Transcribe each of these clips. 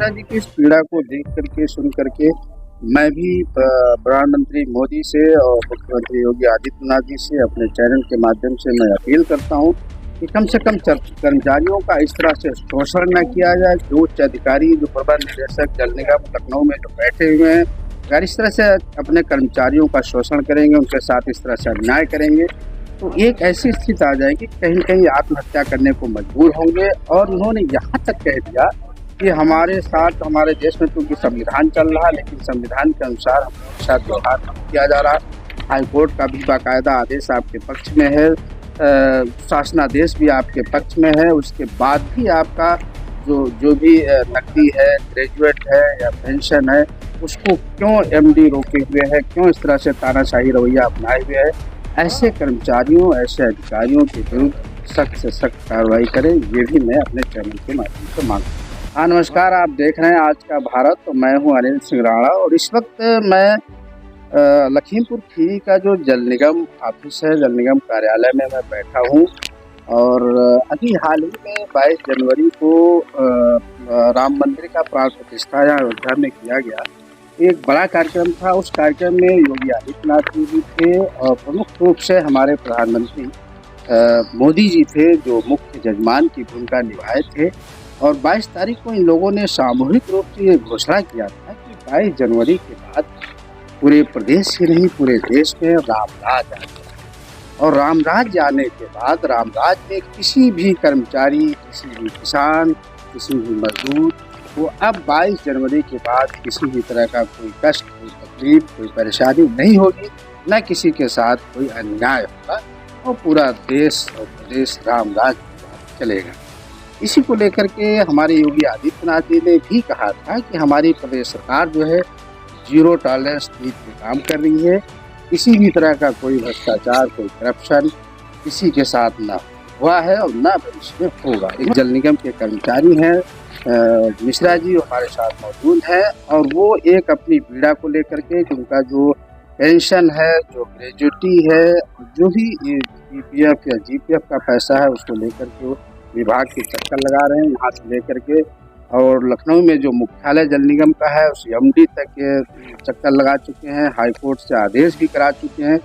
मिश्रा जी की इस पीड़ा को देख करके सुन करके मैं भी प्रधानमंत्री मोदी से और मुख्यमंत्री योगी आदित्यनाथ जी से अपने चैनल के माध्यम से मैं अपील करता हूं कि कम से कम कर्मचारियों का इस तरह से शोषण न किया जाए। जो उच्च अधिकारी, जो प्रबंध निदेशक जल निगम लखनऊ में जो बैठे हुए हैं, अगर इस तरह से अपने कर्मचारियों का शोषण करेंगे, उनके साथ इस तरह से अन्याय करेंगे, तो एक ऐसी स्थिति आ जाएगी कहीं कहीं आत्महत्या करने को मजबूर होंगे। और उन्होंने यहाँ तक कह दिया कि हमारे साथ, हमारे देश में क्योंकि संविधान चल रहा है, लेकिन संविधान के अनुसार हमारे साथ व्यवहार नहीं किया जा रहा। हाईकोर्ट का भी बाकायदा आदेश आपके पक्ष में है, शासनादेश भी आपके पक्ष में है, उसके बाद भी आपका जो भी नकदी है, ग्रेजुएट है या पेंशन है, उसको क्यों एमडी रोके हुए है, क्यों इस तरह से तानाशाही रवैया अपनाए हुए है। ऐसे कर्मचारियों, ऐसे अधिकारियों के विरुद्ध सख्त से सख्त कार्रवाई करें, ये भी मैं अपने चैनल के माध्यम से मांगता हूँ। हाँ नमस्कार, आप देख रहे हैं आज का भारत। तो मैं हूँ अनिल सिंह राणा और इस वक्त मैं लखीमपुर खीरी का जो जल निगम ऑफिस है, जल निगम कार्यालय में मैं बैठा हूँ। और अभी हाल ही में 22 जनवरी को राम मंदिर का प्राण प्रतिष्ठा यहाँ अयोध्या में किया गया। एक बड़ा कार्यक्रम था। उस कार्यक्रम में योगी आदित्यनाथ जी भी थे और प्रमुख रूप से हमारे प्रधानमंत्री मोदी जी थे, जो मुख्य जजमान की भूमिका निभाए थे। और 22 तारीख को इन लोगों ने सामूहिक रूप से ये घोषणा किया था कि 22 जनवरी के बाद पूरे प्रदेश ही नहीं, पूरे देश में रामराज आ गया। और रामराज आने के बाद रामराज में किसी भी कर्मचारी, किसी भी किसान, किसी भी मजदूर को अब 22 जनवरी के बाद किसी भी तरह का कोई कष्ट, कोई तकलीफ, कोई परेशानी नहीं होगी, न किसी के साथ कोई अन्याय होगा और पूरा देश और प्रदेश रामराज के बाद चलेगा। इसी को लेकर के हमारे योगी आदित्यनाथ जी ने भी कहा था कि हमारी प्रदेश सरकार जो है जीरो टॉलरेंस नीति पे काम कर रही है। किसी भी तरह का कोई भ्रष्टाचार, कोई करप्शन किसी के साथ ना हुआ है और ना भविष्य में होगा। एक जल निगम के कर्मचारी हैं मिश्रा जी, हमारे साथ मौजूद हैं और वो एक अपनी पीड़ा को लेकर के, उनका जो पेंशन है, जो ग्रेजुएटी है, जो भी ईपीएफ या जीपीएफ का पैसा है, उसको लेकर के विभाग के चक्कर लगा रहे हैं यहाँ से लेकर के। और लखनऊ में जो मुख्यालय जल निगम का है, उस एमडी तक चक्कर लगा चुके हैं, हाईकोर्ट से आदेश भी करा चुके हैं,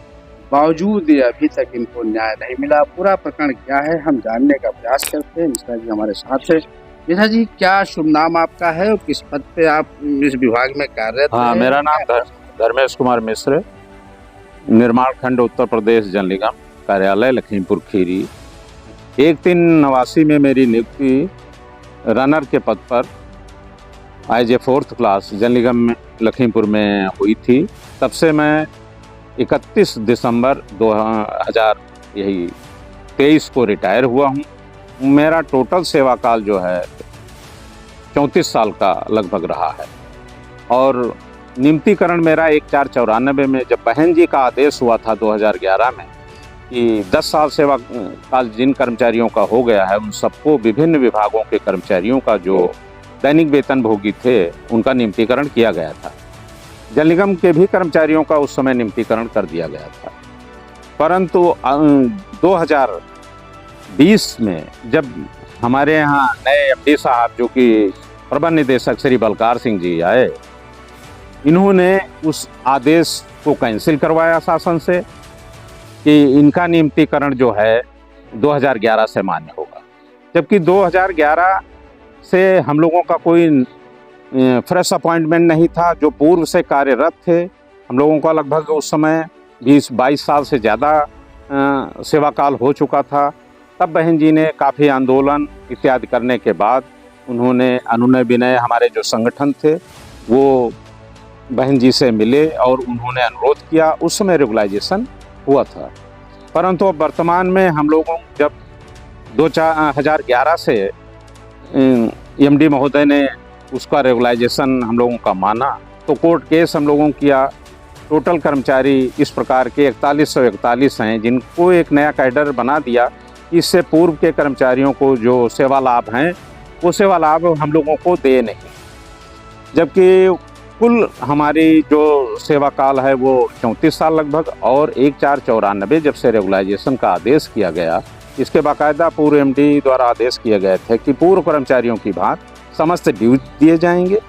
बावजूद अभी तक इनको न्याय नहीं मिला। पूरा प्रकरण क्या है हम जानने का प्रयास करते हैं। मिश्रा जी हमारे साथ है। मिश्रा जी, क्या शुभ नाम आपका है और किस पद पे आप इस विभाग में कार्यरत हैं? हाँ, मेरा नाम धर्मेश कुमार मिश्र, निर्माण खंड उत्तर प्रदेश जल निगम कार्यालय लखीमपुर खीरी। 1/3/89 में मेरी नियुक्ति रनर के पद पर एज ए 4th क्लास जल निगम लखीमपुर में हुई थी। तब से मैं 31 दिसंबर 2023 को रिटायर हुआ हूँ। मेरा टोटल सेवा काल जो है 34 साल का लगभग रहा है। और नियमितीकरण मेरा 1/4/94 में, जब बहन जी का आदेश हुआ था 2011 में कि 10 साल सेवा काल जिन कर्मचारियों का हो गया है, उन सबको विभिन्न विभागों के कर्मचारियों का जो दैनिक वेतन भोगी थे, उनका नियमितीकरण किया गया था। जल निगम के भी कर्मचारियों का उस समय नियमितीकरण कर दिया गया था। परंतु 2020 में जब हमारे यहाँ नए एमडी साहब, जो कि प्रबंध निदेशक श्री बलकार सिंह जी आए, इन्होंने उस आदेश को कैंसिल करवाया शासन से कि इनका नियमितीकरण जो है 2011 से मान्य होगा। जबकि 2011 से हम लोगों का कोई फ्रेश अपॉइंटमेंट नहीं था। जो पूर्व से कार्यरत थे, हम लोगों का लगभग उस समय 20-22 साल से ज़्यादा सेवा काल हो चुका था। तब बहन जी ने काफ़ी आंदोलन इत्यादि करने के बाद उन्होंने अनुनय विनय, हमारे जो संगठन थे वो बहन जी से मिले और उन्होंने अनुरोध किया। उस समय रेगुलाइजेशन हुआ था। परंतु अब वर्तमान में हम लोगों जब 2011 से एमडी महोदय ने उसका रेगुलाइजेशन हम लोगों का माना, तो कोर्ट केस हम लोगों किया। टोटल कर्मचारी इस प्रकार के 4141 हैं, जिनको एक नया कैडर बना दिया। इससे पूर्व के कर्मचारियों को जो सेवा लाभ हैं, वो सेवा लाभ हम लोगों को दे नहीं। जबकि कुल हमारी जो सेवा काल है वो 34 साल लगभग। और 1/4/94 जब से रेगुलाइजेशन का आदेश किया गया, इसके बाकायदा पूर्व एमडी द्वारा आदेश किए गए थे कि पूर्व कर्मचारियों की बात समस्त ड्यूज दिए जाएंगे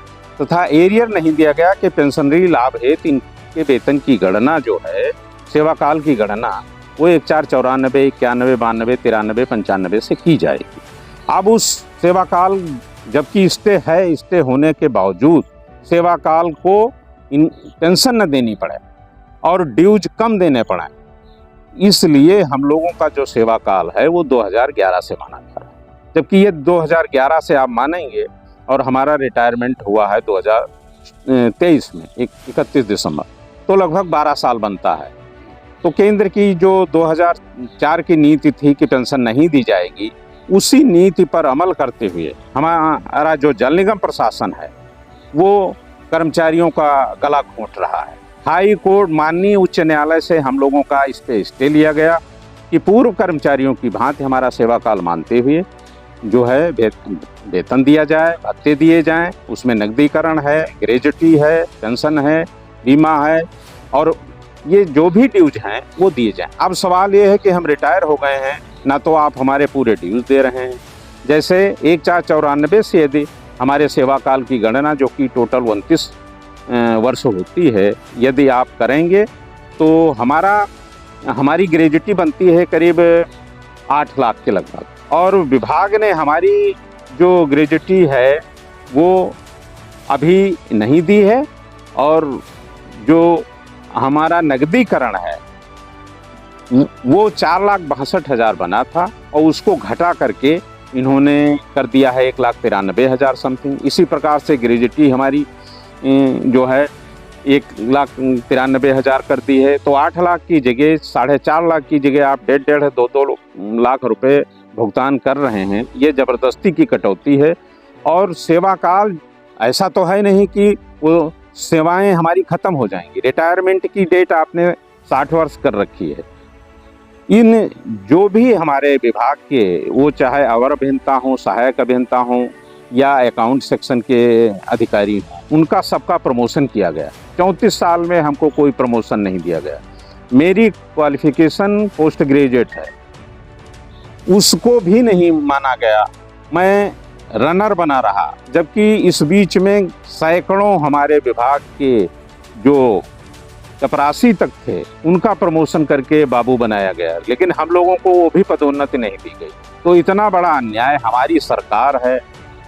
तथा एरियर नहीं दिया गया कि पेंशनरी लाभ हेतु इनके वेतन की गणना जो है, सेवा काल की गणना वो 1494, 91, 92, 93, 95 से की जाएगी। अब उस सेवा काल जबकि स्टे होने के बावजूद सेवा काल को इन पेंशन न देनी पड़े और ड्यूज कम देने पड़े, इसलिए हम लोगों का जो सेवा काल है वो 2011 से माना जा रहा है। जबकि ये 2011 से आप मानेंगे और हमारा रिटायरमेंट हुआ है 2023 में 31 दिसंबर, तो लगभग 12 साल बनता है। तो केंद्र की जो 2004 की नीति थी कि पेंशन नहीं दी जाएगी, उसी नीति पर अमल करते हुए हमारा जो जल निगम प्रशासन है वो कर्मचारियों का गला घोंट रहा है। हाई कोर्ट माननीय उच्च न्यायालय से हम लोगों का इस पे स्टे लिया गया कि पूर्व कर्मचारियों की भांति हमारा सेवा काल मानते हुए जो है वेतन दिया जाए, भत्ते दिए जाएं, उसमें नकदीकरण है, ग्रेजुटी है, पेंशन है, बीमा है और ये जो भी ड्यूज हैं वो दिए जाएं। अब सवाल ये है कि हम रिटायर हो गए हैं, ना तो आप हमारे पूरे ड्यूज दे रहे हैं। जैसे 1494 से यदि हमारे सेवा काल की गणना जो कि टोटल 29 वर्ष होती है, यदि आप करेंगे तो हमारी ग्रेजुटी बनती है करीब 8 लाख के लगभग, और विभाग ने हमारी जो ग्रेजुटी है वो अभी नहीं दी है, और जो हमारा नकदीकरण है वो 4,62,000 बना था और उसको घटा करके इन्होंने कर दिया है 1,93,000 समथिंग। इसी प्रकार से ग्रेजुटी हमारी जो है 1,93,000 कर दी है। तो 8 लाख की जगह 4.5 लाख की जगह आप 1.5-2 लाख रुपए भुगतान कर रहे हैं। ये ज़बरदस्ती की कटौती है। और सेवा काल ऐसा तो है नहीं कि वो सेवाएं हमारी ख़त्म हो जाएंगी। रिटायरमेंट की डेट आपने 60 वर्ष कर रखी है। इन जो भी हमारे विभाग के, वो चाहे अवर अभियंता हों, सहायक अभियंता हों या अकाउंट सेक्शन के अधिकारी हों, उनका सबका प्रमोशन किया गया। 34 साल में हमको कोई प्रमोशन नहीं दिया गया। मेरी क्वालिफिकेशन पोस्ट ग्रेजुएट है, उसको भी नहीं माना गया। मैं रनर बना रहा, जबकि इस बीच में सैकड़ों हमारे विभाग के जो चपरासी तक थे उनका प्रमोशन करके बाबू बनाया गया, लेकिन हम लोगों को वो भी पदोन्नति नहीं दी गई। तो इतना बड़ा अन्याय। हमारी सरकार है,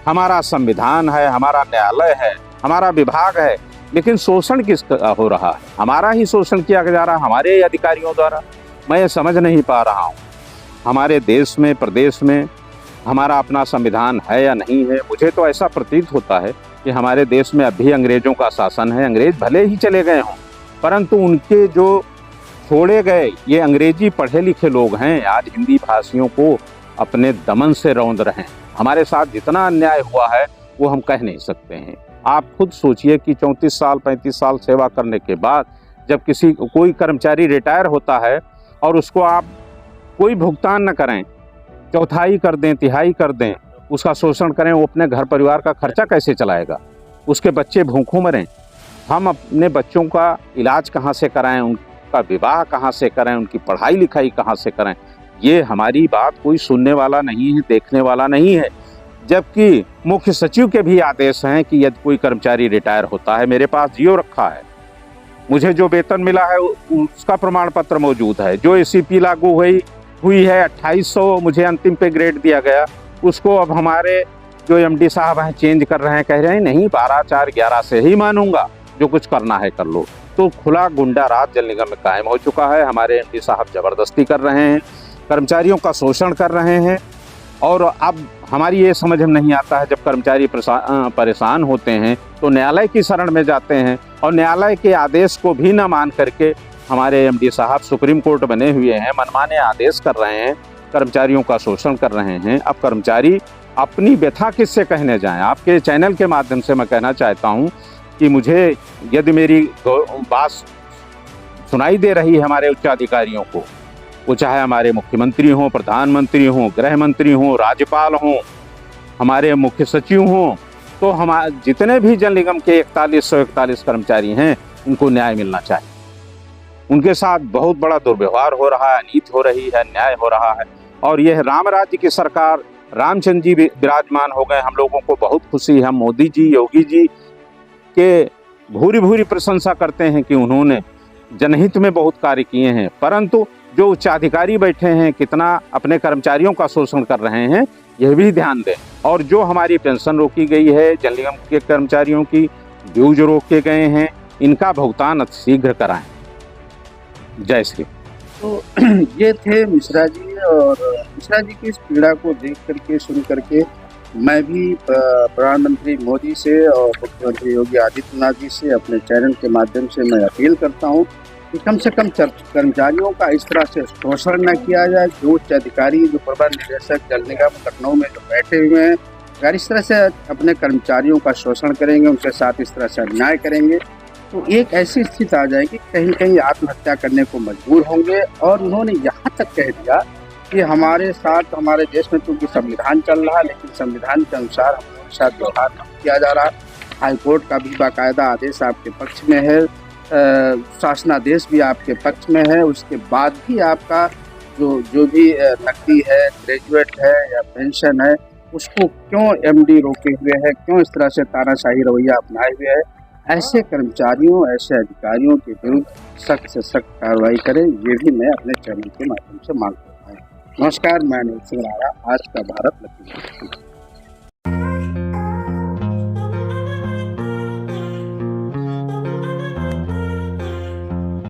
हमारा संविधान है, हमारा न्यायालय है, हमारा विभाग है, लेकिन शोषण किसका हो रहा है? हमारा ही शोषण किया जा रहा है हमारे अधिकारियों द्वारा। मैं ये समझ नहीं पा रहा हूँ हमारे देश में, प्रदेश में हमारा अपना संविधान है या नहीं है। मुझे तो ऐसा प्रतीत होता है कि हमारे देश में अभी अंग्रेजों का शासन है। अंग्रेज भले ही चले गए हों, परंतु उनके जो छोड़े गए ये अंग्रेजी पढ़े लिखे लोग हैं, आज हिंदी भाषियों को अपने दमन से रौंद रहे हैं। हमारे साथ जितना अन्याय हुआ है वो हम कह नहीं सकते हैं। आप खुद सोचिए कि 34 साल 35 साल सेवा करने के बाद जब कोई कर्मचारी रिटायर होता है और उसको आप कोई भुगतान न करें, चौथाई कर दें, तिहाई कर दें, उसका शोषण करें, वो अपने घर परिवार का खर्चा कैसे चलाएगा? उसके बच्चे भूखों मरें। हम अपने बच्चों का इलाज कहाँ से कराएं, उनका विवाह कहाँ से करें, उनकी पढ़ाई लिखाई कहाँ से करें? ये हमारी बात कोई सुनने वाला नहीं है, देखने वाला नहीं है। जबकि मुख्य सचिव के भी आदेश हैं कि यदि कोई कर्मचारी रिटायर होता है, मेरे पास जियो रखा है, मुझे जो वेतन मिला है उसका प्रमाण पत्र मौजूद है। जो एसीपी लागू हुई है 2800 मुझे अंतिम पे ग्रेड दिया गया, उसको अब हमारे जो एमडी साहब हैं चेंज कर रहे हैं, कह रहे हैं नहीं 12/4/11 से ही मानूंगा, जो कुछ करना है कर लो। तो खुला गुंडा राज जल निगम में कायम हो चुका है। हमारे एमडी साहब जबरदस्ती कर रहे हैं, कर्मचारियों का शोषण कर रहे हैं। और अब हमारी ये समझ में नहीं आता है, जब कर्मचारी परेशान होते हैं तो न्यायालय की शरण में जाते हैं, और न्यायालय के आदेश को भी न मान करके हमारे एमडी साहब सुप्रीम कोर्ट बने हुए हैं, मनमाने आदेश कर रहे हैं, कर्मचारियों का शोषण कर रहे हैं। अब कर्मचारी अपनी व्यथा किससे कहने जाएं? आपके चैनल के माध्यम से मैं कहना चाहता हूं कि मुझे यदि मेरी बात सुनाई दे रही है हमारे उच्चाधिकारियों को, वो चाहे हमारे मुख्यमंत्री हों, प्रधानमंत्री हों, गृह मंत्री हों, राज्यपाल हों, हमारे मुख्य सचिव हों, तो हमारे जितने भी जल निगम के 4141 कर्मचारी हैं, उनको न्याय मिलना चाहिए। उनके साथ बहुत बड़ा दुर्व्यवहार हो रहा है, अनीति हो रही है, अन्याय हो रहा है। और यह राम राज्य की सरकार रामचंद्र जी विराजमान हो गए, हम लोगों को बहुत खुशी है। मोदी जी, योगी जी के भूरी भूरी प्रशंसा करते हैं कि उन्होंने जनहित में बहुत कार्य किए हैं, परंतु जो उच्चाधिकारी बैठे हैं कितना अपने कर्मचारियों का शोषण कर रहे हैं, यह भी ध्यान दें। और जो हमारी पेंशन रोकी गई है, जल निगम के कर्मचारियों की ड्यूज रोके गए हैं, इनका भुगतान अतिशीघ्र कराएं। जय श्री। तो ये थे मिश्रा जी, और मिश्रा जी की इस पीड़ा को देख करके, सुन करके मैं भी प्रधानमंत्री मोदी से और मुख्यमंत्री योगी आदित्यनाथ जी से अपने चैनल के माध्यम से मैं अपील करता हूँ कि कम से कम कर्मचारियों का इस तरह से शोषण न किया जाए। जो उच्च अधिकारी, जो प्रबंध निदेशक जल निगम लखनऊ में जो बैठे हुए हैं, अगर इस तरह से अपने कर्मचारियों का शोषण करेंगे, उनके साथ इस तरह से अन्याय करेंगे, तो एक ऐसी स्थिति आ जाएगी कहीं कहीं आत्महत्या करने को मजबूर होंगे। और उन्होंने यहाँ तक कह दिया कि हमारे साथ, हमारे देश में क्योंकि संविधान चल रहा है, लेकिन संविधान के अनुसार हम लोगों के साथ व्यवहार नहीं किया जा रहा। हाईकोर्ट का भी बाकायदा आदेश आपके पक्ष में है, शासनादेश भी आपके पक्ष में है, उसके बाद भी आपका जो भी नकदी है, ग्रेजुएट है या पेंशन है, उसको क्यों एमडी रोके हुए है, क्यों इस तरह से तानाशाही रवैया अपनाए हुए है। ऐसे कर्मचारियों, ऐसे अधिकारियों के विरुद्ध सख्त से सख्त कार्रवाई करें, ये भी मैं अपने चैनल के माध्यम से मांग करता हूँ। नमस्कार, मैं अनिल सिंह राणा, आज का भारत लखनऊ।